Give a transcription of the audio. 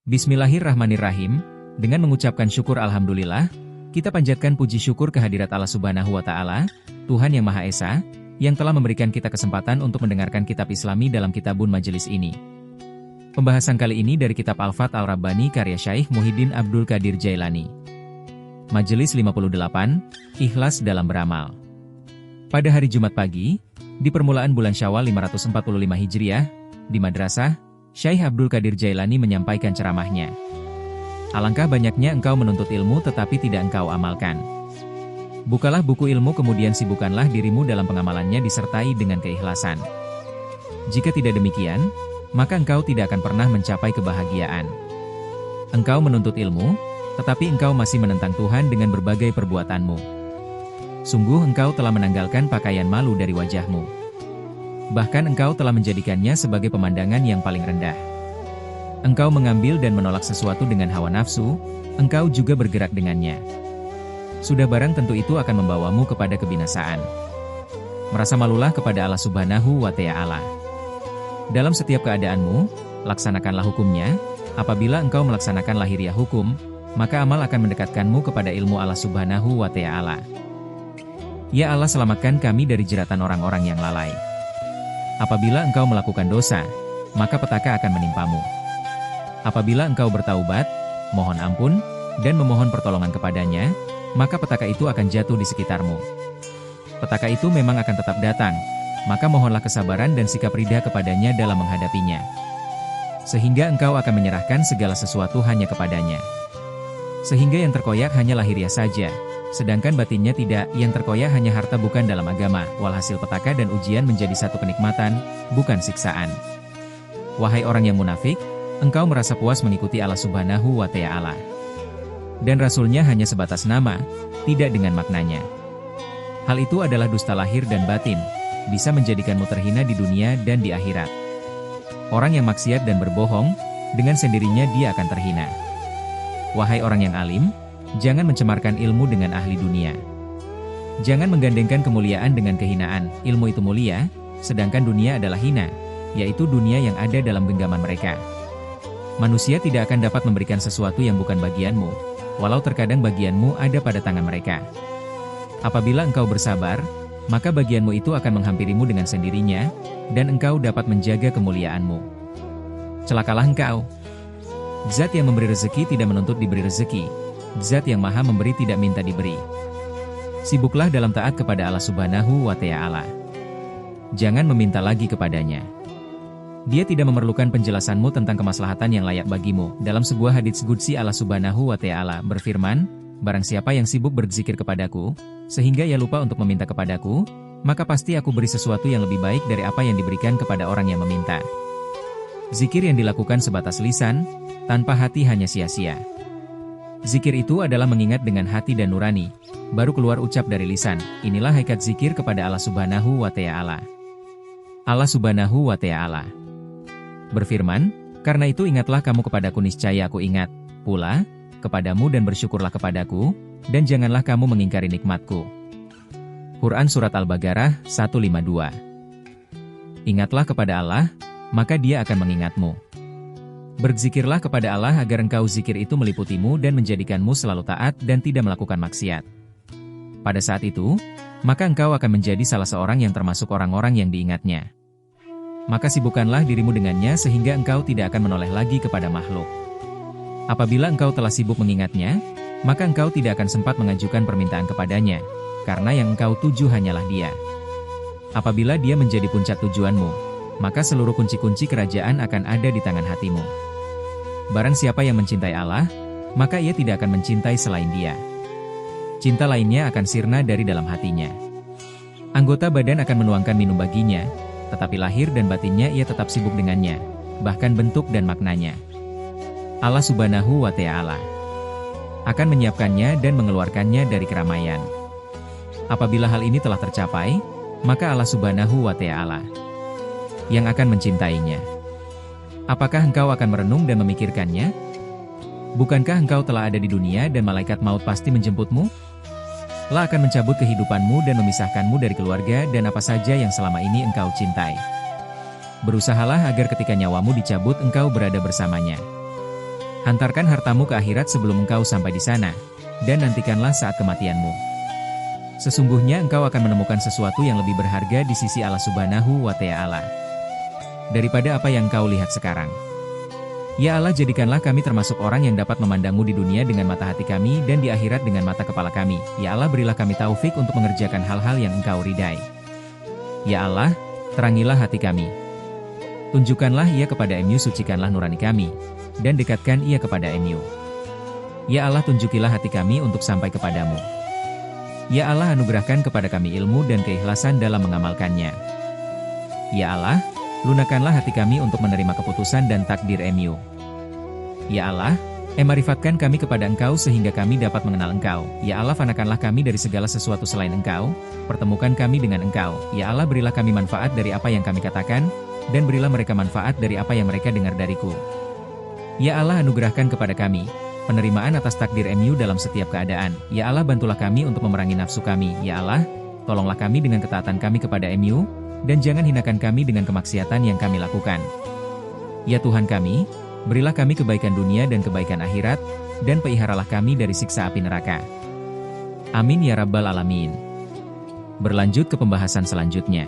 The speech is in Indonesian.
Bismillahirrahmanirrahim, dengan mengucapkan syukur Alhamdulillah, kita panjatkan puji syukur kehadirat Allah Subhanahu wa Ta'ala, Tuhan yang Maha Esa, yang telah memberikan kita kesempatan untuk mendengarkan kitab Islami dalam kitabun majelis ini. Pembahasan kali ini dari kitab Al-Fath Al-Rabbani karya Syaikh Muhyiddin Abdul Qadir Jailani. Majelis 58, Ikhlas dalam beramal. Pada hari Jumat pagi, di permulaan bulan Syawal 545 Hijriah, di Madrasah, Syaikh Abdul Qadir Jailani menyampaikan ceramahnya. Alangkah banyaknya engkau menuntut ilmu tetapi tidak engkau amalkan. Bukalah buku ilmu kemudian sibukkanlah dirimu dalam pengamalannya disertai dengan keikhlasan. Jika tidak demikian, maka engkau tidak akan pernah mencapai kebahagiaan. Engkau menuntut ilmu, tetapi engkau masih menentang Tuhan dengan berbagai perbuatanmu. Sungguh engkau telah menanggalkan pakaian malu dari wajahmu. Bahkan engkau telah menjadikannya sebagai pemandangan yang paling rendah. Engkau mengambil dan menolak sesuatu dengan hawa nafsu, engkau juga bergerak dengannya. Sudah barang tentu itu akan membawamu kepada kebinasaan. Merasa malulah kepada Allah Subhanahu wa Ta'ala. Dalam setiap keadaanmu, laksanakanlah hukumnya. Apabila engkau melaksanakan lahiriah hukum, maka amal akan mendekatkanmu kepada ilmu Allah Subhanahu wa Ta'ala. Ya Allah, selamatkan kami dari jeratan orang-orang yang lalai. Apabila engkau melakukan dosa, maka petaka akan menimpamu. Apabila engkau bertaubat, mohon ampun, dan memohon pertolongan kepadanya, maka petaka itu akan jatuh di sekitarmu. Petaka itu memang akan tetap datang, maka mohonlah kesabaran dan sikap ridha kepadanya dalam menghadapinya. Sehingga engkau akan menyerahkan segala sesuatu hanya kepadanya. Sehingga yang terkoyak hanya lahiriah saja, sedangkan batinnya tidak. Yang terkoyak hanya harta bukan dalam agama, walhasil petaka dan ujian menjadi satu kenikmatan, bukan siksaan. Wahai orang yang munafik, engkau merasa puas mengikuti Allah Subhanahu wa Ta'ala. Dan Rasulnya hanya sebatas nama, tidak dengan maknanya. Hal itu adalah dusta lahir dan batin, bisa menjadikanmu terhina di dunia dan di akhirat. Orang yang maksiat dan berbohong, dengan sendirinya dia akan terhina. Wahai orang yang alim, jangan mencemarkan ilmu dengan ahli dunia. Jangan menggandengkan kemuliaan dengan kehinaan. Ilmu itu mulia, sedangkan dunia adalah hina, yaitu dunia yang ada dalam genggaman mereka. Manusia tidak akan dapat memberikan sesuatu yang bukan bagianmu, walau terkadang bagianmu ada pada tangan mereka. Apabila engkau bersabar, maka bagianmu itu akan menghampirimu dengan sendirinya, dan engkau dapat menjaga kemuliaanmu. Celakalah engkau! Zat yang memberi rezeki tidak menuntut diberi rezeki. Zat yang maha memberi tidak minta diberi. Sibuklah dalam taat kepada Allah Subhanahu wa Ta'ala. Jangan meminta lagi kepadanya. Dia tidak memerlukan penjelasanmu tentang kemaslahatan yang layak bagimu. Dalam sebuah hadits qudsi Allah Subhanahu wa Ta'ala berfirman, barang siapa yang sibuk berzikir kepadaku, sehingga ia lupa untuk meminta kepadaku, maka pasti aku beri sesuatu yang lebih baik dari apa yang diberikan kepada orang yang meminta. Zikir yang dilakukan sebatas lisan, tanpa hati hanya sia-sia. Zikir itu adalah mengingat dengan hati dan nurani, baru keluar ucap dari lisan. Inilah hakikat zikir kepada Allah Subhanahu wa Ta'ala. Allah Subhanahu wa Ta'ala berfirman, karena itu ingatlah kamu kepadaku niscaya aku ingat pula kepadamu dan bersyukurlah kepadaku, dan janganlah kamu mengingkari nikmatku. Quran Surat Al-Baqarah 152. Ingatlah kepada Allah, maka Dia akan mengingatmu. Berzikirlah kepada Allah agar engkau zikir itu meliputimu dan menjadikanmu selalu taat dan tidak melakukan maksiat. Pada saat itu, maka engkau akan menjadi salah seorang yang termasuk orang-orang yang diingatnya. Maka sibukkanlah dirimu dengannya sehingga engkau tidak akan menoleh lagi kepada makhluk. Apabila engkau telah sibuk mengingatnya, maka engkau tidak akan sempat mengajukan permintaan kepadanya, karena yang engkau tuju hanyalah Dia. Apabila Dia menjadi puncak tujuanmu, maka seluruh kunci-kunci kerajaan akan ada di tangan hatimu. Barang siapa yang mencintai Allah, maka ia tidak akan mencintai selain Dia. Cinta lainnya akan sirna dari dalam hatinya. Anggota badan akan menuangkan minum baginya, tetapi lahir dan batinnya ia tetap sibuk dengannya, bahkan bentuk dan maknanya. Allah Subhanahu wa Ta'ala akan menyiapkannya dan mengeluarkannya dari keramaian. Apabila hal ini telah tercapai, maka Allah Subhanahu wa Ta'ala yang akan mencintainya. Apakah engkau akan merenung dan memikirkannya? Bukankah engkau telah ada di dunia dan malaikat maut pasti menjemputmu? Allah akan mencabut kehidupanmu dan memisahkanmu dari keluarga dan apa saja yang selama ini engkau cintai. Berusahalah agar ketika nyawamu dicabut engkau berada bersamanya. Hantarkan hartamu ke akhirat sebelum engkau sampai di sana, dan nantikanlah saat kematianmu. Sesungguhnya engkau akan menemukan sesuatu yang lebih berharga di sisi Allah Subhanahu wa Ta'ala daripada apa yang engkau lihat sekarang. Ya Allah, jadikanlah kami termasuk orang yang dapat memandangmu di dunia dengan mata hati kami dan di akhirat dengan mata kepala kami. Ya Allah, berilah kami taufik untuk mengerjakan hal-hal yang engkau ridai. Ya Allah, terangilah hati kami. Tunjukkanlah ia kepada MU, sucikanlah nurani kami, dan dekatkan ia kepada MU. Ya Allah, tunjukilah hati kami untuk sampai kepadamu. Ya Allah, anugerahkan kepada kami ilmu dan keikhlasan dalam mengamalkannya. Ya Allah, lunakkanlah hati kami untuk menerima keputusan dan takdir MU. Ya Allah, marifatkan kami kepada Engkau sehingga kami dapat mengenal Engkau. Ya Allah, fanakanlah kami dari segala sesuatu selain Engkau, pertemukan kami dengan Engkau. Ya Allah, berilah kami manfaat dari apa yang kami katakan, dan berilah mereka manfaat dari apa yang mereka dengar dariku. Ya Allah, anugerahkan kepada kami penerimaan atas takdir MU dalam setiap keadaan. Ya Allah, bantulah kami untuk memerangi nafsu kami. Ya Allah, tolonglah kami dengan ketaatan kami kepada MU, dan jangan hinakan kami dengan kemaksiatan yang kami lakukan. Ya Tuhan kami, berilah kami kebaikan dunia dan kebaikan akhirat, dan peliharalah kami dari siksa api neraka. Amin ya Rabbal Alamin. Berlanjut ke pembahasan selanjutnya.